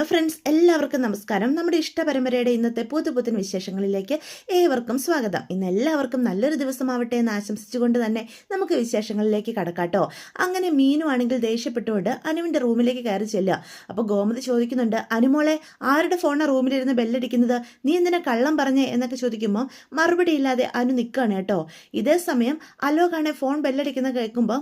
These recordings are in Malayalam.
ഫ്രണ്ട്സ്, എല്ലാവർക്കും നമസ്കാരം. നമ്മുടെ ഇഷ്ടപരമ്പരയുടെ ഇന്നത്തെ പുതുപുത്തൻ വിശേഷങ്ങളിലേക്ക് ഏവർക്കും സ്വാഗതം. ഇന്ന് എല്ലാവർക്കും നല്ലൊരു ദിവസമാവട്ടെ എന്ന് ആശംസിച്ചുകൊണ്ട് തന്നെ നമുക്ക് വിശേഷങ്ങളിലേക്ക് കടക്കാട്ടോ. അങ്ങനെ മീനു ആണെങ്കിൽ ദേഷ്യപ്പെട്ടുകൊണ്ട് അനുവിൻ്റെ റൂമിലേക്ക് കയറി ചെല്ലുക. അപ്പോൾ ഗോമതി ചോദിക്കുന്നുണ്ട്, അനുമോളെ ആരുടെ ഫോണാണ് റൂമിലിരുന്ന് ബെല്ലടിക്കുന്നത്, നീ എന്തിനാ കള്ളം പറഞ്ഞേ എന്നൊക്കെ ചോദിക്കുമ്പോൾ മറുപടി ഇല്ലാതെ അനു നിൽക്കുകയാണ് കേട്ടോ. ഇതേ സമയം അലോകാണ് ഫോൺ ബെല്ലടിക്കുന്നത് കേൾക്കുമ്പോൾ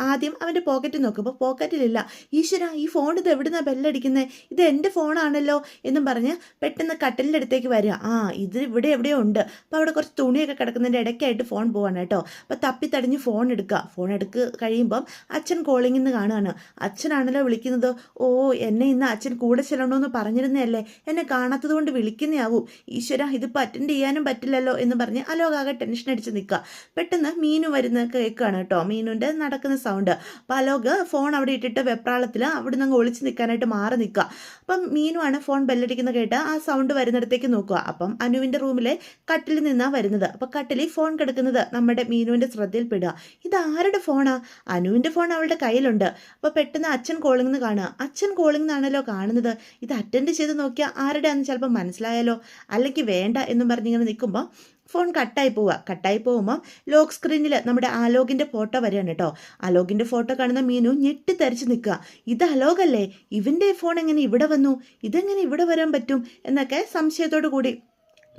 ആദ്യം അവൻ്റെ പോക്കറ്റിൽ നോക്കുമ്പോൾ പോക്കറ്റിലില്ല. ഈശ്വര, ഈ ഫോൺ ഇത് എവിടുന്നാണ് ബെല്ലടിക്കുന്നത്, ഇത് എൻ്റെ ഫോണാണല്ലോ എന്നും പറഞ്ഞ് പെട്ടെന്ന് കട്ടിലിൻ്റെ അടുത്തേക്ക് വരിക. ഇത് ഇവിടെ എവിടെയോ ഉണ്ട്. അപ്പോൾ അവിടെ കുറച്ച് തുണിയൊക്കെ കിടക്കുന്നതിൻ്റെ ഇടയ്ക്കായിട്ട് ഫോൺ പോവാണ് കേട്ടോ. അപ്പോൾ തപ്പിത്തടിഞ്ഞ് ഫോൺ എടുക്കുക. കഴിയുമ്പം അച്ഛൻ കോളിംഗ് എന്ന് കാണുകയാണ്. അച്ഛനാണല്ലോ വിളിക്കുന്നത്. ഓ, എന്നെ ഇന്ന് അച്ഛൻ കൂടെ ചെല്ലണമെന്ന് പറഞ്ഞിരുന്നതല്ലേ, എന്നെ കാണാത്തത് കൊണ്ട് വിളിക്കുന്നയാവും. ഈശ്വര, ഇതിപ്പോൾ അറ്റൻഡ് ചെയ്യാനും പറ്റില്ലല്ലോ എന്ന് പറഞ്ഞ് അലോകാകെ ടെൻഷൻ അടിച്ച് നിൽക്കുക. പെട്ടെന്ന് മീനു വരുന്ന കേൾക്കുകയാണ് കേട്ടോ, മീനുൻ്റെ നടക്കുന്ന സൗണ്ട്. അപ്പോൾ അലോക് ഫോൺ അവിടെ ഇട്ടിട്ട് വെപ്രാളത്തിൽ അവിടെ നിന്ന് ഒളിച്ച് നിൽക്കാനായിട്ട് മാറി നിൽക്കുക. അപ്പം മീനുമാണ് ഫോൺ ബെല്ലടിക്കുന്ന കേട്ട് ആ സൗണ്ട് വരുന്നിടത്തേക്ക് നോക്കുക. അപ്പം അനുവിൻ്റെ റൂമിലെ കട്ടിൽ നിന്നാണ് വരുന്നത്. അപ്പം കട്ടിലിൽ ഫോൺ കിടക്കുന്നത് നമ്മുടെ മീനുവിൻ്റെ ശ്രദ്ധയിൽപ്പെടുക. ഇത് ആരുടെ ഫോണാ? അനുവിൻ്റെ ഫോൺ അവളുടെ കയ്യിലുണ്ട്. അപ്പോൾ പെട്ടെന്ന് അച്ഛൻ കോളിംഗ് എന്ന് കാണുക. അച്ഛൻ കോളിംഗ് എന്നാണല്ലോ കാണുന്നത്. ഇത് അറ്റൻഡ് ചെയ്ത് നോക്കിയാൽ ആരുടെ ആണെന്ന് ചിലപ്പോൾ മനസ്സിലായാലോ, അല്ലെങ്കിൽ വേണ്ട എന്നും പറഞ്ഞിങ്ങനെ നിൽക്കുമ്പോൾ ഫോൺ കട്ടായി പോകുമ്പോൾ ലോക്ക് സ്ക്രീനിൽ നമ്മുടെ ആലോകിൻ്റെ ഫോട്ടോ വരികയാണ് കേട്ടോ. ആലോകിൻ്റെ ഫോട്ടോ കാണുന്ന മീനു ഞെട്ടിത്തരിച്ച് നിൽക്കുക. ഇത് അലോകല്ലേ, ഇവൻ്റെ ഫോൺ എങ്ങനെ ഇവിടെ വന്നു, ഇതെങ്ങനെ ഇവിടെ വരാൻ പറ്റും എന്നൊക്കെ സംശയത്തോടു കൂടി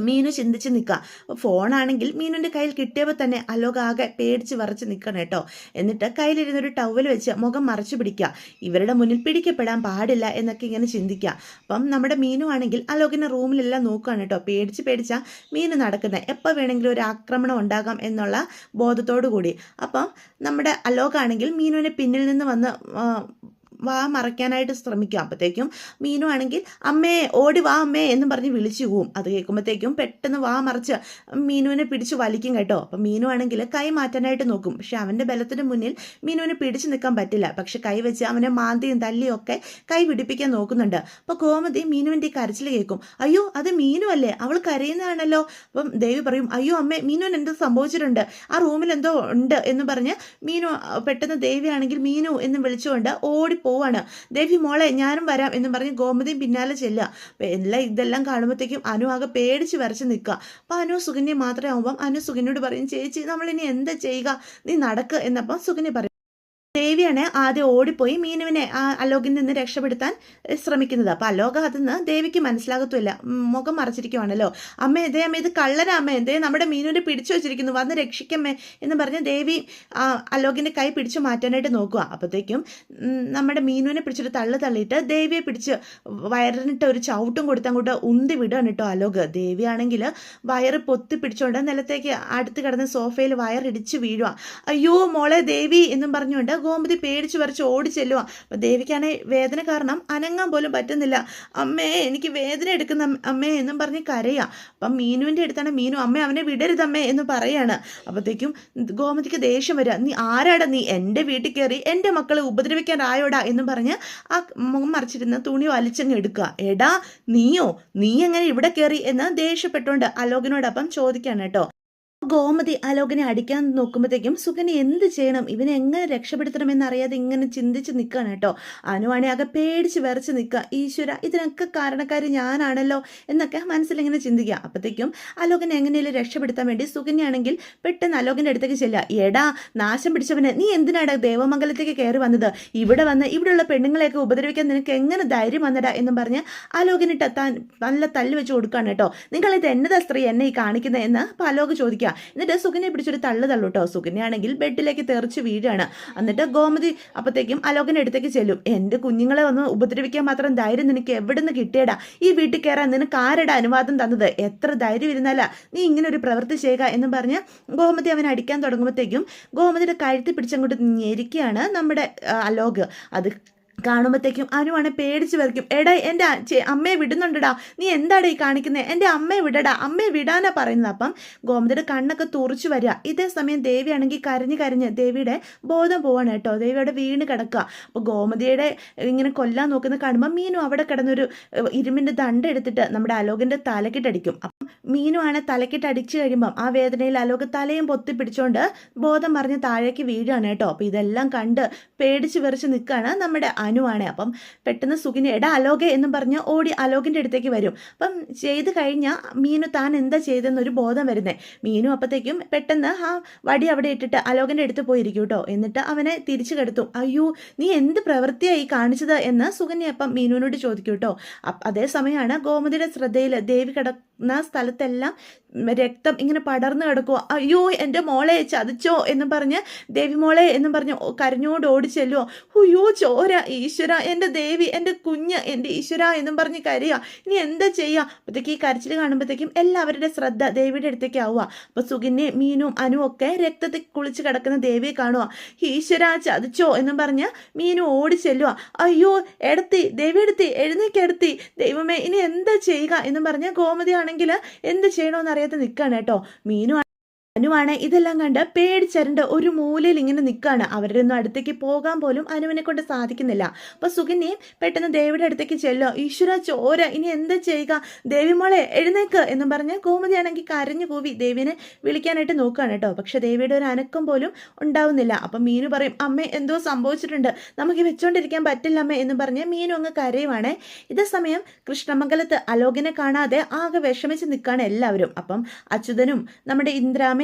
മീനു ചിന്തിച്ച് നിൽക്കുക. ഫോണാണെങ്കിൽ മീനുവിൻ്റെ കയ്യിൽ കിട്ടിയപ്പോൾ തന്നെ അലോക ആകെ പേടിച്ച് വറച്ച് നിൽക്കണം കേട്ടോ. എന്നിട്ട് കയ്യിലിരുന്നൊരു ടവൽ വെച്ച് മുഖം മറച്ചു പിടിക്കുക. ഇവരുടെ മുന്നിൽ പിടിക്കപ്പെടാൻ പാടില്ല എന്നൊക്കെ ഇങ്ങനെ ചിന്തിക്കുക. അപ്പം നമ്മുടെ മീനു ആണെങ്കിൽ അലോകിൻ്റെ റൂമിലെല്ലാം നോക്കുകയാണ് കേട്ടോ. പേടിച്ചാൽ മീനു നടക്കുന്നത്, എപ്പോൾ വേണമെങ്കിലും ഒരു ആക്രമണം ഉണ്ടാകാം എന്നുള്ള ബോധത്തോടു കൂടി. അപ്പം നമ്മുടെ അലോകാണെങ്കിൽ മീനുവിനെ പിന്നിൽ നിന്ന് വന്ന് വാ മറയ്ക്കാനായിട്ട് ശ്രമിക്കും. അപ്പോഴത്തേക്കും മീനു ആണെങ്കിൽ അമ്മേ ഓടി വാ അമ്മേ എന്നും പറഞ്ഞ് വിളിച്ചു പോവും. അത് കേൾക്കുമ്പോഴത്തേക്കും പെട്ടെന്ന് വാ മറച്ച് മീനുവിനെ പിടിച്ച് വലിക്കും കേട്ടോ. അപ്പം മീനു ആണെങ്കിൽ കൈ മാറ്റാനായിട്ട് നോക്കും. പക്ഷെ അവൻ്റെ ബലത്തിന് മുന്നിൽ മീനുവിനെ പിടിച്ചു നിൽക്കാൻ പറ്റില്ല. പക്ഷെ കൈ വെച്ച് അവനെ മാന്തിയും തല്ലിയും ഒക്കെ കൈ പിടിപ്പിക്കാൻ നോക്കുന്നുണ്ട്. അപ്പോൾ ഗോമതി മീനുവിൻ്റെ കരച്ചിൽ കേൾക്കും. അയ്യോ, അത് മീനു അല്ലേ, അവൾ കരയുന്നതാണല്ലോ. അപ്പം ദേവി പറയും, അയ്യോ അമ്മേ, മീനുവിന് എന്തോ സംഭവിച്ചിട്ടുണ്ട്, ആ റൂമിൽ എന്തോ ഉണ്ട് എന്ന് പറഞ്ഞ് മീനു പെട്ടെന്ന് ദേവിയാണെങ്കിൽ മീനു എന്ന് വിളിച്ചുകൊണ്ട് ഓടി പോവാണ്. ദേവി മോളെ ഞാനും വരാം എന്നും പറഞ്ഞ് ഗോമതിയും പിന്നാലെ ചെല്ലുക. അപ്പം ഇതെല്ലാം കാണുമ്പോഴത്തേക്കും അനു ആകെ പേടിച്ച് വരച്ച് നിൽക്കുക. അപ്പം അനു സുകന്യ മാത്രമേ ആകുമ്പം അനു സുകന്യോട് പറയും, ചേച്ചി നമ്മളിനി എന്താ ചെയ്യുക, നീ നടക്ക് എന്നപ്പം സുകന്യ പറയും. ദേവിയാണ് ആദ്യം ഓടിപ്പോയി മീനുവിനെ അലോകിൽ നിന്ന് രക്ഷപ്പെടുത്താൻ ശ്രമിക്കുന്നത്. അപ്പോൾ അലോക അതെന്ന് ദേവിക്ക് മനസ്സിലാകത്തുമില്ല, മുഖം മറച്ചിരിക്കുവാണല്ലോ. അമ്മേ ഇത് കള്ളനാ അമ്മേ, നമ്മുടെ മീനുവിനെ പിടിച്ചു വെച്ചിരിക്കുന്നു, വന്ന് രക്ഷിക്കമ്മേ എന്ന് പറഞ്ഞ് ദേവി അലോകിൻ്റെ കൈ പിടിച്ചു മാറ്റാനായിട്ട് നോക്കുക. അപ്പോഴത്തേക്കും നമ്മുടെ മീനുവിനെ പിടിച്ചൊരു തള്ളിയിട്ട് ദേവിയെ പിടിച്ച് വയറിനിട്ട് ഒരു ചവിട്ടും കൊടുത്ത് അങ്ങോട്ട് ഉന്തി വിടുകയാണ് കേട്ടോ അലോക്. ദേവിയാണെങ്കിൽ വയറ് പൊത്തി പിടിച്ചുകൊണ്ട് നിലത്തേക്ക് അടുത്ത് കിടന്ന സോഫയിൽ വയറിടിച്ച് വീഴുക. അയ്യോ മോളെ ദേവി എന്നും പറഞ്ഞുകൊണ്ട് ഗോമതി പേടിച്ച് വരച്ച് ഓടി ചെല്ലുക. അപ്പം ദേവിക്കാണെങ്കിൽ വേദന കാരണം അനങ്ങാൻ പോലും പറ്റുന്നില്ല. അമ്മേ എനിക്ക് വേദന എടുക്കുന്ന അമ്മേ എന്നും പറഞ്ഞ് കരയുക. അപ്പം മീനുവിൻ്റെ അടുത്താണ് മീനു, അമ്മേ അവനെ വിടരുതമ്മേ എന്ന് പറയാണ്. അപ്പോഴത്തേക്കും ഗോമതിക്ക് ദേഷ്യം വരിക. നീ ആരാടാ, നീ എൻ്റെ വീട്ടിൽ കയറി എൻ്റെ മക്കളെ ഉപദ്രവിക്കാനായോടാ എന്ന് പറഞ്ഞ് ആ മുഖം മറിച്ചിരുന്ന തുണി വലിച്ചങ്ങ് എടുക്കുക. എടാ നീ എങ്ങനെ ഇവിടെ കയറി എന്ന് ദേഷ്യപ്പെട്ടുകൊണ്ട് അലോകിനോടൊപ്പം ചോദിക്കാണ് കേട്ടോ. ഗോമതി അലോകിനെ അടിക്കാൻ നോക്കുമ്പോഴത്തേക്കും സുകന്യ എന്ത് ചെയ്യണം, ഇവനെ എങ്ങനെ രക്ഷപ്പെടുത്തണമെന്നറിയാതെ ഇങ്ങനെ ചിന്തിച്ച് നിൽക്കുകയാണ് കേട്ടോ. അനുവാണി ആകെ പേടിച്ച് വിറച്ച് നിൽക്കുക. ഈശ്വര, ഇതിനൊക്കെ കാരണക്കാരി ഞാനാണല്ലോ എന്നൊക്കെ മനസ്സിലിങ്ങനെ ചിന്തിക്കുക. അപ്പോഴത്തേക്കും അലോകിനെ എങ്ങനെയും രക്ഷപ്പെടുത്താൻ വേണ്ടി സുകന്യാണെങ്കിൽ പെട്ടെന്ന് അലോകിൻ്റെ അടുത്തേക്ക് ചെല്ലുക. എടാ നാശം പിടിച്ചവനെ, നീ എന്തിനാടാ ദേവമംഗലത്തേക്ക് കയറി വന്നത്, ഇവിടെയുള്ള പെണ്ണുങ്ങളെയൊക്കെ ഉപദ്രവിക്കാൻ നിനക്ക് എങ്ങനെ ധൈര്യം വന്നടാ എന്നും പറഞ്ഞ് അലോകിനിട്ട് നല്ല തല്ല് വെച്ച് കൊടുക്കുകയാണ് കേട്ടോ. നിങ്ങളിത് എന്നതാ സ്ത്രീ എന്നെ ഈ കാണിക്കുന്നത് എന്ന് അപ്പോൾ അലോക് ചോദിക്കുക. എന്നിട്ട് സുകന്യെ പിടിച്ചൊരു തള്ളു കേട്ടോ. സുകന്യാണെങ്കിൽ ബെഡിലേക്ക് തെറിച്ച് വീഴാണ്. എന്നിട്ട് ഗോമതി അപ്പോഴത്തേക്കും അലോകിൻ്റെ അടുത്തേക്ക് ചെല്ലും. എൻ്റെ കുഞ്ഞുങ്ങളെ ഒന്ന് ഉപദ്രവിക്കാൻ മാത്രം ധൈര്യം നിനക്ക് എവിടെ നിന്ന് കിട്ടിയടാ, ഈ വീട്ടിൽ കയറാൻ നിനക്ക് ആരുടെ അനുവാദം തന്നത്, എത്ര ധൈര്യം ഇരുന്നല്ല നീ ഇങ്ങനെ ഒരു പ്രവൃത്തി ചെയ്യുക എന്നും പറഞ്ഞ് ഗോമതി അവനെ അടിക്കാൻ തുടങ്ങുമ്പോഴത്തേക്കും ഗോമതിയുടെ കഴുത്തി പിടിച്ചങ്ങോട്ട് ഞെരിക്കുകയാണ് നമ്മുടെ അലോക്. അത് കാണുമ്പോഴത്തേക്കും അനുവാണ് പേടിച്ച് വരയ്ക്കും. എടാ എൻ്റെ അമ്മയെ വിടുന്നുണ്ടടാ, നീ എന്താടാ ഈ കാണിക്കുന്നത്, എൻ്റെ അമ്മയെ വിടടാ, അമ്മയെ വിടാനാ പറയുന്നത്. അപ്പം ഗോമതിയുടെ കണ്ണൊക്കെ തുറച്ചു വരിക. ഇതേ സമയം ദേവിയാണെങ്കിൽ കരഞ്ഞ് ദേവിയുടെ ബോധം പോവാണ് കേട്ടോ. ദേവിയുടെ വീണ് കിടക്കുക. അപ്പോൾ ഗോമതിയുടെ ഇങ്ങനെ കൊല്ലാൻ നോക്കുന്ന കാണുമ്പോൾ മീനു അവിടെ കിടന്നൊരു ഇരുമ്പിൻ്റെ ദണ്ട് എടുത്തിട്ട് നമ്മുടെ അലോകിൻ്റെ തലക്കിട്ടടിക്കും. അപ്പം മീനുവാണ് തലക്കിട്ടടിച്ച് കഴിയുമ്പം ആ വേദനയിൽ അലോക് തലയും പൊത്തി പിടിച്ചുകൊണ്ട് ബോധം മറിഞ്ഞ് താഴേക്ക് വീഴുകയാണ് കേട്ടോ. അപ്പോൾ ഇതെല്ലാം കണ്ട് പേടിച്ച് വിറച്ച് നിൽക്കുകയാണ് നമ്മുടെ അനുവാണ്. അപ്പം പെട്ടെന്ന് സുഗിനി എടാ അലോകെ എന്നും പറഞ്ഞ് ഓടി അലോകിൻ്റെ അടുത്തേക്ക് വരും. അപ്പം ചെയ്ത് കഴിഞ്ഞാൽ മീനു താൻ എന്താ ചെയ്തെന്നൊരു ബോധം വരുന്നത്. മീനു അപ്പോഴത്തേക്കും പെട്ടെന്ന് ആ വടി അവിടെ ഇട്ടിട്ട് അലോകിൻ്റെ അടുത്ത് പോയിരിക്കും കേട്ടോ. എന്നിട്ട് അവനെ തിരിച്ചു കെടുത്തും. അയ്യോ നീ എന്ത് പ്രവൃത്തിയായി കാണിച്ചത് എന്ന് സുകന്യ അപ്പം മീനുവിനോട് ചോദിക്കും കേട്ടോ. അതേ സമയമാണ് ഗോമതിയുടെ ശ്രദ്ധയിൽ ദേവി കിടക്കുന്ന സ്ഥലത്തെല്ലാം രക്തം ഇങ്ങനെ പടർന്നു കിടക്കുക. അയ്യോ എൻ്റെ മോളെ ചതിച്ചോ എന്നും പറഞ്ഞ് ദേവി മോളെ എന്നും പറഞ്ഞ് കരഞ്ഞോട് ഓടിച്ചെല്ലുവോ. അയ്യോ ചോര, ഈശ്വര എൻ്റെ ദേവി, എൻ്റെ കുഞ്ഞ്, എൻ്റെ ഈശ്വര എന്നും പറഞ്ഞ് കരയുക. ഇനി എന്താ ചെയ്യുക? അപ്പോഴത്തേക്ക് ഈ കരച്ചിൽ കാണുമ്പോഴത്തേക്കും എല്ലാവരുടെ ശ്രദ്ധ ദേവിയുടെ അടുത്തേക്ക് ആവുക. അപ്പോൾ സുകന്യ മീനും അനു ഒക്കെ രക്തത്തിൽ കുളിച്ച് കിടക്കുന്ന ദേവിയെ കാണുക. ഈശ്വര ചതിച്ചോ എന്നും പറഞ്ഞ് മീനു ഓടിച്ചെല്ലുക. അയ്യോ എടുത്തി, ദേവി എടുത്തി, എഴുന്നേക്കെടുത്തി, ദൈവമേ ഇനി എന്താ ചെയ്യുക എന്നും പറഞ്ഞ് ഗോമതി ആണെങ്കിൽ എന്ത് ചെയ്യണമെന്ന് അറിയാതെ നിൽക്കുകയാണ് കേട്ടോ. മീനു അനുവാണ് ഇതെല്ലാം കണ്ട് പേടിച്ചരണ്ട് ഒരു മൂലയിൽ ഇങ്ങനെ നിൽക്കുകയാണ്. അവരുടെ ഒന്നും അടുത്തേക്ക് പോകാൻ പോലും അനുവിനെ കൊണ്ട് സാധിക്കുന്നില്ല. അപ്പോൾ സുകന്യയും പെട്ടെന്ന് ദേവിയുടെ അടുത്തേക്ക് ചെല്ലോ. ഈശ്വര ചോര, ഇനി എന്താ ചെയ്യുക? ദേവി മോളെ എഴുന്നേക്ക് എന്നും പറഞ്ഞ് ഗോമതിയാണെങ്കിൽ കരഞ്ഞു കൂവി ദേവിനെ വിളിക്കാനായിട്ട് നോക്കുകയാണ് കേട്ടോ. പക്ഷെ ദേവിയുടെ ഒരു അനക്കം പോലും ഉണ്ടാവുന്നില്ല. അപ്പം മീനു പറയും, അമ്മേ എന്തോ സംഭവിച്ചിട്ടുണ്ട്, നമുക്ക് വെച്ചോണ്ടിരിക്കാൻ പറ്റില്ല അമ്മേ എന്നും പറഞ്ഞ് മീനു അങ്ങ് കരയുവാണ്. ഇതേ സമയം കൃഷ്ണമംഗലത്ത് അലോകിനെ കാണാതെ ആകെ വിഷമിച്ച് നിൽക്കുകയാണ് എല്ലാവരും. അപ്പം അച്യുതനും നമ്മുടെ ഇന്ദ്രാമയും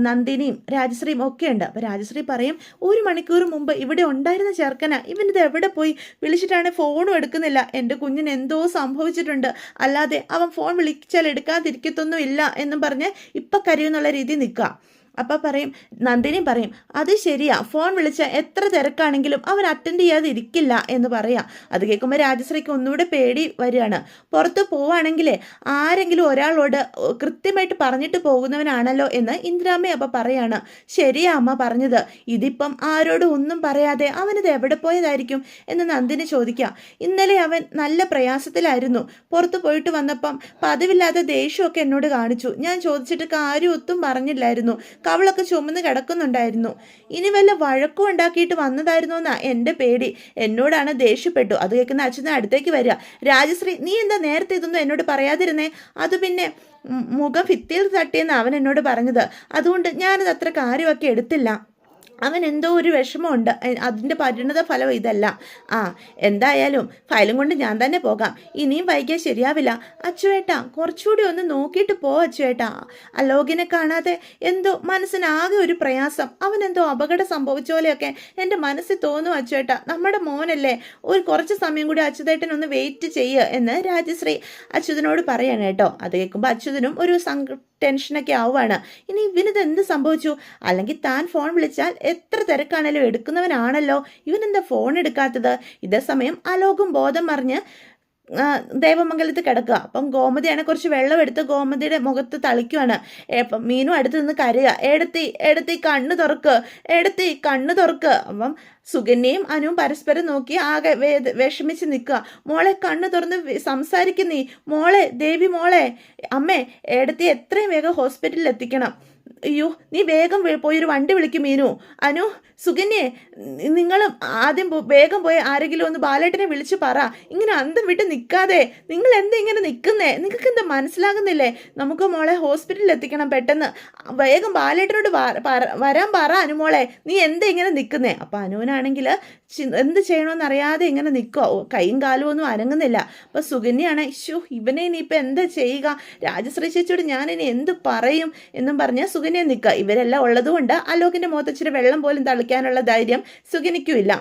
നന്ദിനിയും രാജശ്രീയും ഒക്കെ ഉണ്ട്. അപ്പോൾ രാജശ്രീ പറയും, 1 മണിക്കൂർ മുമ്പ് ഇവിടെ ഉണ്ടായിരുന്ന ചെറുക്കന ഇവനിത് എവിടെ പോയി? വിളിച്ചിട്ടാണ് ഫോണും എടുക്കുന്നില്ല. എൻ്റെ കുഞ്ഞിന് എന്തോ സംഭവിച്ചിട്ടുണ്ട്, അല്ലാതെ അവൻ ഫോൺ വിളിച്ചാൽ എടുക്കാതിരിക്കത്തൊന്നും ഇല്ല എന്നും പറഞ്ഞ് ഇപ്പം കരയുന്നുള്ള രീതി നിൽക്കുക. അപ്പം പറയും, നന്ദിനി പറയും, അത് ശരിയാ, ഫോൺ വിളിച്ച എത്ര തിരക്കാണെങ്കിലും അവൻ അറ്റൻഡ് ചെയ്യാതെ ഇരിക്കില്ല എന്ന് പറയാം. അത് കേൾക്കുമ്പോൾ രാജശ്രീക്ക് ഒന്നുകൂടെ പേടി വരികയാണ്. പുറത്ത് പോവുകയാണെങ്കിലേ ആരെങ്കിലും ഒരാളോട് കൃത്യമായിട്ട് പറഞ്ഞിട്ട് പോകുന്നവനാണല്ലോ എന്ന് ഇന്ദ്രാമ്മ അപ്പം പറയാണ്. ശരിയാ അമ്മ പറഞ്ഞത്, ഇതിപ്പം ആരോടും ഒന്നും പറയാതെ അവനിത് എവിടെ പോയതായിരിക്കും എന്ന് നന്ദിനി ചോദിക്കുക. ഇന്നലെ അവൻ നല്ല പ്രയാസത്തിലായിരുന്നു. പുറത്ത് പോയിട്ട് വന്നപ്പം പതിവില്ലാതെ ദേഷ്യമൊക്കെ എന്നോട് കാണിച്ചു. ഞാൻ ചോദിച്ചിട്ട് കാര്യം ഒത്തും പറഞ്ഞില്ലായിരുന്നു. കവളൊക്കെ ചുമന്ന് കിടക്കുന്നുണ്ടായിരുന്നു. ഇനി വല്ല വഴക്കും ഉണ്ടാക്കിയിട്ട് വന്നതായിരുന്നു എന്നാ എൻ്റെ പേടി. എന്നോടാണ് ദേഷ്യപ്പെട്ടു. അത് കേൾക്കുന്ന അച്ഛനെ അടുത്തേക്ക് വരിക. രാജശ്രീ, നീ എന്താ നേരത്തെ ഇതൊന്നും എന്നോട് പറയാതിരുന്നേ? അത് പിന്നെ മുഖം ഭിത്തിയിൽ തട്ടിയെന്ന് അവൻ എന്നോട് പറഞ്ഞത്. അതുകൊണ്ട് ഞാനത് അത്ര കാര്യമൊക്കെ എടുത്തില്ല. അവൻ എന്തോ ഒരു വിഷമമുണ്ട്, അതിൻ്റെ പരിണത ഫലം ഇതല്ല. എന്തായാലും ഫയലും കൊണ്ട് ഞാൻ തന്നെ പോകാം. ഇനിയും വൈകിയാൽ ശരിയാവില്ല. അച്ചുവേട്ടാ, കുറച്ചുകൂടി ഒന്ന് നോക്കിയിട്ട് പോ അച്ചുവേട്ടാ. അലോകിനെ കാണാതെ എന്തോ മനസ്സിനാകെ ഒരു പ്രയാസം. അവനെന്തോ അപകടം സംഭവിച്ച പോലെയൊക്കെ എൻ്റെ മനസ്സിൽ തോന്നും അച്ചുവേട്ടാ. നമ്മുടെ മോനല്ലേ, ഒരു കുറച്ച് സമയം കൂടി അച്യുതേട്ടൻ ഒന്ന് വെയിറ്റ് ചെയ്യുക എന്ന് രാജശ്രീ അച്യുതനോട് പറയാണ് കേട്ടോ. അത് കേൾക്കുമ്പോൾ അച്യുതനും ഒരു ടെൻഷനൊക്കെ ആവുകയാണ്. ഇനി ഇവനിത് എന്ത് സംഭവിച്ചു? അല്ലെങ്കിൽ താൻ ഫോൺ വിളിച്ചാൽ എത്ര തിരക്കാണല്ലോ എടുക്കുന്നവനാണല്ലോ, ഇവനെന്താ ഫോൺ എടുക്കാത്തത്? ഇതേ സമയം അലോകും ബോധം മറിഞ്ഞ് ദേവമംഗലത്ത് കിടക്കുക. അപ്പം ഗോമതിയാണ് കുറച്ച് വെള്ളം എടുത്ത് ഗോമതിയുടെ മുഖത്ത് തളിക്കുവാണ്. അപ്പം മീനു അടുത്ത് നിന്ന് കരയുക. എടുത്തി കണ്ണ് തുറക്ക്, എടുത്തി കണ്ണ് തുറക്ക്. അപ്പം സുകന്യയും അനുവും പരസ്പരം നോക്കി ആകെ വിഷമിച്ച് നിൽക്കുക. മോളെ കണ്ണ് തുറന്ന് സംസാരിക്കുന്നീ മോളെ, ദേവി മോളെ, അമ്മേ എടുത്തി എത്രയും വേഗം ഹോസ്പിറ്റലിൽ എത്തിക്കണം. അയ്യോ നീ വേഗം പോയൊരു വണ്ടി വിളിക്കും മീനു. അനു, സുകന്യെ, നിങ്ങൾ ആദ്യം വേഗം പോയി ആരെങ്കിലും ഒന്ന് ബാലേട്ടനെ വിളിച്ച് പറ. ഇങ്ങനെ അന്തം വിട്ട് നിൽക്കാതെ. നിങ്ങൾ എന്താ ഇങ്ങനെ നിൽക്കുന്നേ? നിങ്ങൾക്ക് എന്താ മനസ്സിലാകുന്നില്ലേ? നമുക്ക് മോളെ ഹോസ്പിറ്റലിൽ എത്തിക്കണം പെട്ടെന്ന്. വേഗം ബാലേട്ടനോട് വരാൻ പറ അനുമോളെ. നീ എന്താ ഇങ്ങനെ നിൽക്കുന്നേ? അപ്പം അനുവിനാണെങ്കിൽ എന്ത് ചെയ്യണമെന്ന് അറിയാതെ ഇങ്ങനെ നിൽക്കുക. കൈയും കാലും ഒന്നും അനങ്ങുന്നില്ല. അപ്പം സുകന്യാണ്, ഇവനെ ഇനിയിപ്പോൾ എന്താ ചെയ്യുക? രാജശ്രീ ചേച്ചിയോട് ഞാനിനി എന്ത് പറയും എന്നും പറഞ്ഞ് സുകന്യ നിൽക്കുക. ഇവരെല്ലാം ഉള്ളതുകൊണ്ട് അലോകിൻ്റെ മുഖത്തിച്ചിരി വെള്ളം പോലും തളിക്കാനുള്ള ധൈര്യം സുകന്യയ്ക്കുമില്ല.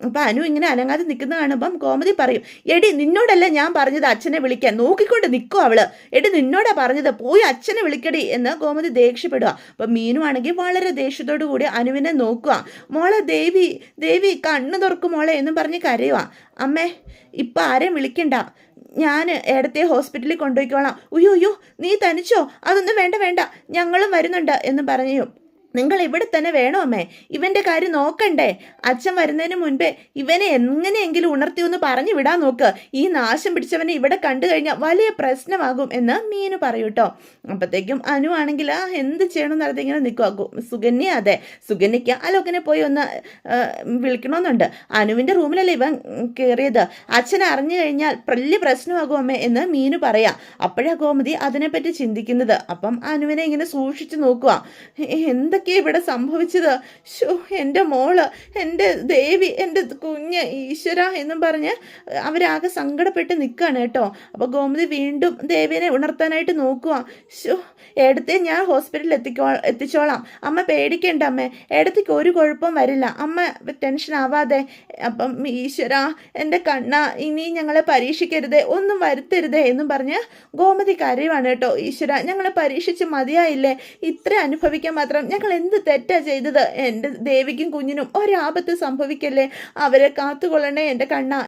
അപ്പം അനു ഇങ്ങനെ അനങ്ങാതെ നിൽക്കുന്ന കാണുമ്പം ഗോമതി പറയും, എടി നിന്നോടല്ല ഞാൻ പറഞ്ഞത് അച്ഛനെ വിളിക്കാൻ, നോക്കിക്കൊണ്ട് നിൽക്കും അവള്. എടി നിന്നോടാ പറഞ്ഞത്, പോയി അച്ഛനെ വിളിക്കടി എന്ന് ഗോമതി ദേഷ്യപ്പെടുക. അപ്പം മീനു ആണെങ്കിൽ വളരെ ദേഷ്യത്തോടു കൂടി അനുവിനെ നോക്കുക. മോളെ ദേവി കണ്ണ് തുറക്കും മോളെ എന്നും പറഞ്ഞ് കരയുക. അമ്മേ ഇപ്പം ആരെയും വിളിക്കണ്ട, ഞാൻ ഇടത്തെ ഹോസ്പിറ്റലിൽ കൊണ്ടുപോയിക്കോളാം. ഉയ്യോ നീ തനിച്ചോ? അതൊന്നും വേണ്ട, ഞങ്ങളും വരുന്നുണ്ട് എന്ന് പറഞ്ഞു. നിങ്ങൾ ഇവിടെ തന്നെ വേണോ അമ്മേ? ഇവൻ്റെ കാര്യം നോക്കണ്ടേ? അച്ഛൻ വരുന്നതിന് മുൻപേ ഇവനെ എങ്ങനെയെങ്കിലും ഉണർത്തി ഒന്ന് പറഞ്ഞു വിടാൻ നോക്ക്. ഈ നാശം പിടിച്ചവനെ ഇവിടെ കണ്ടു കഴിഞ്ഞാൽ വലിയ പ്രശ്നമാകും എന്ന് മീനു പറയൂട്ടോ. അപ്പോഴത്തേക്കും അനു ആണെങ്കിൽ എന്ത് ചെയ്യണമെന്ന് അറിയാതെ ഇങ്ങനെ നിൽക്കുക. സുകന്യ, അതെ സുകന്യയ്ക്ക് അലോകനെ പോയി ഒന്ന് വിളിക്കണമെന്നുണ്ട്. അനുവിൻ്റെ റൂമിലല്ലേ ഇവൻ കയറിയത്. അച്ഛൻ അറിഞ്ഞു കഴിഞ്ഞാൽ വലിയ പ്രശ്നമാകും അമ്മേ എന്ന് മീനു പറയാം. അപ്പോഴാ ഗോമതി അതിനെപ്പറ്റി ചിന്തിക്കുന്നത്. അപ്പം അനുവിനെ ഇങ്ങനെ സൂക്ഷിച്ചു നോക്കുക. എന്തൊക്കെ എന്തൊക്കെയാണ് ഇവിടെ സംഭവിച്ചത്? ഷോ, എൻ്റെ മോള്, എൻ്റെ ദേവി, എൻ്റെ കുഞ്ഞ്, ഈശ്വര എന്നും പറഞ്ഞ് അവരാകെ സങ്കടപ്പെട്ട് നിൽക്കുകയാണ് കേട്ടോ. അപ്പോൾ ഗോമതി വീണ്ടും ദേവിനെ ഉണർത്താനായിട്ട് നോക്കുക. ഷോ, എടുത്തേ ഞാൻ ഹോസ്പിറ്റലിൽ എത്തിച്ചോളാം, അമ്മ പേടിക്കണ്ട അമ്മേ, എടുത്തേക്ക് ഒരു കുഴപ്പം വരില്ല, അമ്മ ടെൻഷൻ ആവാതെ. അപ്പം ഈശ്വര, എൻ്റെ കണ്ണ, ഇനി ഞങ്ങളെ പരീക്ഷിക്കരുതേ, ഒന്നും വരുത്തരുതേ എന്നും പറഞ്ഞ് ഗോമതി കരയുവാണ് കേട്ടോ. ഈശ്വര, ഞങ്ങളെ പരീക്ഷിച്ച് മതിയായില്ലേ, ഇത്ര അനുഭവിക്കാൻ മാത്രം ഞങ്ങൾ എന്ത് തെറ്റാ ചെയ്തത്? എൻ്റെ ദേവിക്കും കുഞ്ഞിനും ഒരാപത്ത് സംഭവിക്കല്ലേ, അവരെ കാത്തുകൊള്ളണേ എൻ്റെ കണ്ണ.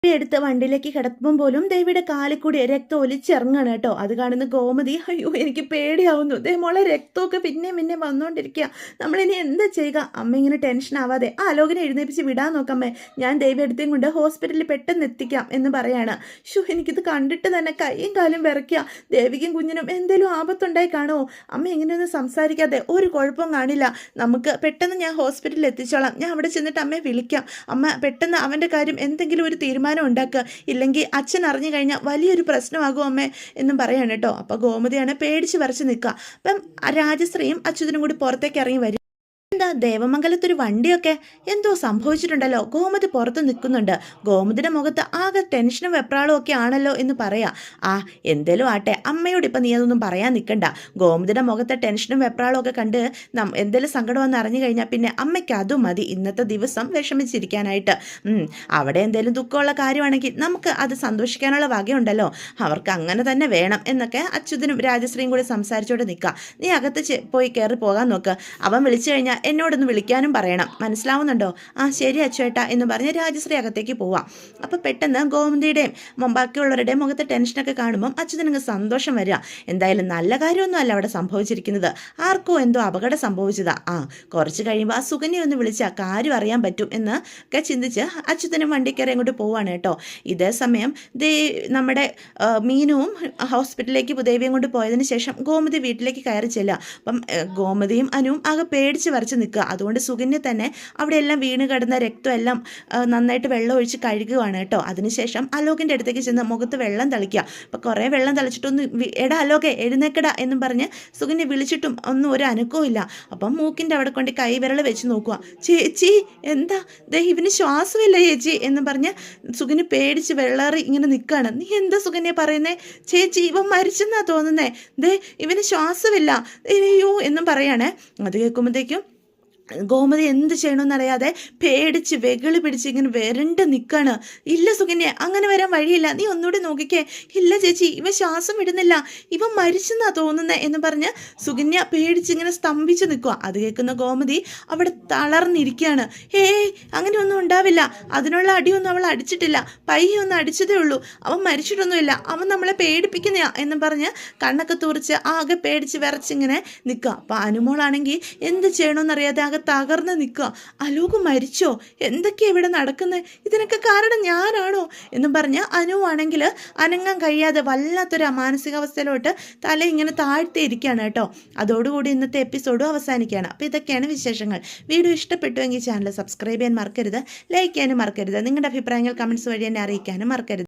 എടുത്ത് വണ്ടിയിലേക്ക് കിടക്കുമ്പം പോലും ദേവിയുടെ കാലിൽ കൂടി രക്തം ഒലിച്ചിറങ്ങാണ് കേട്ടോ. അത് കാണുന്ന ഗോമതി, അയ്യോ എനിക്ക് പേടിയാവുന്നു, ദേ മോളെ രക്തമൊക്കെ പിന്നെ വന്നുകൊണ്ടിരിക്കുക, നമ്മളിനി എന്താ ചെയ്യുക? അമ്മ ഇങ്ങനെ ടെൻഷൻ ആവാതെ ആ ആലോകനെ എഴുന്നേപ്പിച്ച് വിടാൻ നോക്കമ്മേ, ഞാൻ ദേവി എടുത്തേം കൊണ്ട് ഹോസ്പിറ്റലിൽ പെട്ടെന്ന് എത്തിക്കാം എന്ന് പറയാണ്. ഷോ, എനിക്കിത് കണ്ടിട്ട് തന്നെ കൈയും കാലും വിറയ്ക്കുക. ദേവിക്കും കുഞ്ഞിനും എന്തെങ്കിലും ആപത്തുണ്ടായി കാണുമോ? അമ്മ ഇങ്ങനെയൊന്നും സംസാരിക്കാതെ, ഒരു കുഴപ്പവും കാണില്ല, നമുക്ക് പെട്ടെന്ന് ഞാൻ ഹോസ്പിറ്റലിൽ എത്തിച്ചോളാം, ഞാൻ അവിടെ ചെന്നിട്ട് അമ്മയെ വിളിക്കാം, അമ്മ പെട്ടെന്ന് അവൻ്റെ കാര്യം എന്തെങ്കിലും ഒരു തീരുമാനം ഉണ്ടാക്കുക, ഇല്ലെങ്കിൽ അച്ഛൻ അറിഞ്ഞു കഴിഞ്ഞാൽ വലിയൊരു പ്രശ്നമാകും അമ്മേ എന്നും പറയാണ് കേട്ടോ. അപ്പോൾ ഗോമതിയാണ് പേടിച്ച് വരച്ച് നിൽക്കുക. അപ്പം രാജശ്രീയും അച്യുതനും കൂടി പുറത്തേക്ക് ഇറങ്ങി വരും. എന്താ ദേവമംഗലത്തൊരു വണ്ടിയൊക്കെ എന്തോ സംഭവിച്ചിട്ടുണ്ടല്ലോ. ഗോമതി പുറത്ത് നിൽക്കുന്നുണ്ട്. ഗോമതിയുടെ മുഖത്ത് ആകെ ടെൻഷനും വെപ്രാളും ഒക്കെ ആണല്ലോ എന്ന് പറയാം. ആ, എന്തേലും ആട്ടെ, അമ്മയോട് ഇപ്പം നീ അതൊന്നും പറയാൻ നിൽക്കണ്ട. ഗോമതിയുടെ മുഖത്തെ ടെൻഷനും വെപ്രാളും ഒക്കെ കണ്ട് എന്തേലും സങ്കടം വന്ന് അറിഞ്ഞു കഴിഞ്ഞാൽ പിന്നെ അമ്മയ്ക്ക് അതും മതി ഇന്നത്തെ ദിവസം വിഷമിച്ചിരിക്കാനായിട്ട്. അവിടെ എന്തേലും ദുഃഖമുള്ള കാര്യമാണെങ്കിൽ നമുക്ക് അത് സന്തോഷിക്കാനുള്ള വകയുണ്ടല്ലോ, അവർക്ക് അങ്ങനെ തന്നെ വേണം എന്നൊക്കെ അച്യുതനും രാജശ്രീയും കൂടി സംസാരിച്ചോണ്ട് നിൽക്കുക. നീ അകത്ത് പോയി കയറി പോകാൻ നോക്ക്, അവൻ വിളിച്ചു കഴിഞ്ഞാൽ എന്നോടൊന്ന് വിളിക്കാനും പറയണം, മനസ്സിലാവുന്നുണ്ടോ? ആ ശരി അച്ചുവേട്ടാ എന്ന് പറഞ്ഞ് രാജശ്രീ അകത്തേക്ക് പോവാം. അപ്പോൾ പെട്ടെന്ന് ഗോമതിയുടെയും ബാക്കിയുള്ളവരുടെയും മുഖത്തെ ടെൻഷനൊക്കെ കാണുമ്പം അച്യുതനങ്ങ് സന്തോഷം വരിക. എന്തായാലും നല്ല കാര്യമൊന്നും അല്ല അവിടെ സംഭവിച്ചിരിക്കുന്നത്, ആർക്കോ എന്തോ അപകടം സംഭവിച്ചതാ. കുറച്ച് കഴിയുമ്പോൾ ആ സുകന്യെ ഒന്ന് വിളിച്ചാൽ കാര്യം അറിയാൻ പറ്റും എന്ന് ഒക്കെ ചിന്തിച്ച് അച്യുതനും വണ്ടി കയറി അങ്ങോട്ട് പോവാണ് കേട്ടോ. ഇതേ സമയം നമ്മുടെ മീനുവും ഹോസ്പിറ്റലിലേക്ക് ദേവിയും കൊണ്ട് പോയതിന് ശേഷം ഗോമതി വീട്ടിലേക്ക് കയറി ചെല്ലുക. അപ്പം ഗോമതിയും അനുവും ആകെ പേടിച്ച് വരച്ച് നിൽക്കുക. അതുകൊണ്ട് സുകന്യ തന്നെ അവിടെ എല്ലാം വീണ് കിടന്ന രക്തം എല്ലാം നന്നായിട്ട് വെള്ളം ഒഴിച്ച് കഴുകുകയാണ് കേട്ടോ. അതിനുശേഷം അലോകിൻ്റെ അടുത്തേക്ക് ചെന്ന് മുഖത്ത് വെള്ളം തളിക്കുക. അപ്പോൾ കുറേ വെള്ളം തളിച്ചിട്ടൊന്ന് എടാ അലോകെ എഴുന്നേക്കടാ എന്നും പറഞ്ഞ് സുകന്യ വിളിച്ചിട്ടും ഒന്നും ഒരു അനക്കവും ഇല്ല. അപ്പം മൂക്കിൻ്റെ അവിടെ കൊണ്ട് കൈവിരൽ വെച്ച് നോക്കുക. ചേച്ചി എന്താ, ദേ ഇവന് ശ്വാസമില്ല ചേച്ചി എന്ന് പറഞ്ഞ് സുകന്യ പേടിച്ച് വെള്ളറി ഇങ്ങനെ നിൽക്കുകയാണ്. നീ എന്താ സുകന്യ പറയുന്നേ? ചേച്ചി ഇവൻ മരിച്ചെന്നാ തോന്നുന്നേ, ദേ ഇവന് ശ്വാസമില്ല, അയ്യോ എന്നും പറയണേ. അത് കേൾക്കുമ്പോഴത്തേക്കും ഗോമതി എന്ത് ചെയ്യണമെന്നറിയാതെ പേടിച്ച് വെകിളി പിടിച്ച് ഇങ്ങനെ വരണ്ട് നിൽക്കാണ്. ഇല്ല സുകന്യ, അങ്ങനെ വരാൻ വഴിയില്ല, നീ ഒന്നുകൂടി നോക്കിക്കേ. ഇല്ല ചേച്ചി, ഇവൻ ശ്വാസം വിടുന്നില്ല, ഇവൻ മരിച്ചെന്നാ തോന്നുന്നത് എന്ന് പറഞ്ഞ് സുകന്യ പേടിച്ച് ഇങ്ങനെ സ്തംഭിച്ച് നിൽക്കുക. അത് കേൾക്കുന്ന ഗോമതി അവിടെ തളർന്നിരിക്കുകയാണ്. അങ്ങനെയൊന്നും ഉണ്ടാവില്ല, അതിനുള്ള അടിയൊന്നും അവൾ അടിച്ചിട്ടില്ല, പയ്യൊന്നും അടിച്ചതേ ഉള്ളൂ, അവൻ മരിച്ചിട്ടൊന്നുമില്ല, അവൻ നമ്മളെ പേടിപ്പിക്കുന്നയാ എന്ന് പറഞ്ഞ് കണ്ണൊക്കെ തുറിച്ച് ആകെ പേടിച്ച് വിറച്ചിങ്ങനെ നിൽക്കുക. അപ്പം അനുമോളാണെങ്കിൽ എന്ത് ചെയ്യണമെന്നറിയാതെ ആകെ തകർന്ന് നിൽക്കുക. അലോക് മരിച്ചോ? എന്തൊക്കെയാ ഇവിടെ നടക്കുന്നത്? ഇതിനൊക്കെ കാരണം ഞാനാണോ എന്നും പറഞ്ഞ് അനുവാണെങ്കിൽ അനങ്ങാൻ കഴിയാതെ വല്ലാത്തൊരു മാനസികാവസ്ഥയിലോട്ട് തല ഇങ്ങനെ താഴ്ത്തിയിരിക്കുകയാണ് കേട്ടോ. അതോടുകൂടി ഇന്നത്തെ എപ്പിസോഡും അവസാനിക്കുകയാണ്. അപ്പോൾ ഇതൊക്കെയാണ് വിശേഷങ്ങൾ. വീഡിയോ ഇഷ്ടപ്പെട്ടുവെങ്കിൽ ചാനൽ സബ്സ്ക്രൈബ് ചെയ്യാൻ മറക്കരുത്, ലൈക്ക് ചെയ്യാനും മറക്കരുത്, നിങ്ങളുടെ അഭിപ്രായങ്ങൾ കമൻറ്റ്സ് വഴി എന്നെ അറിയിക്കാനും മറക്കരുത്.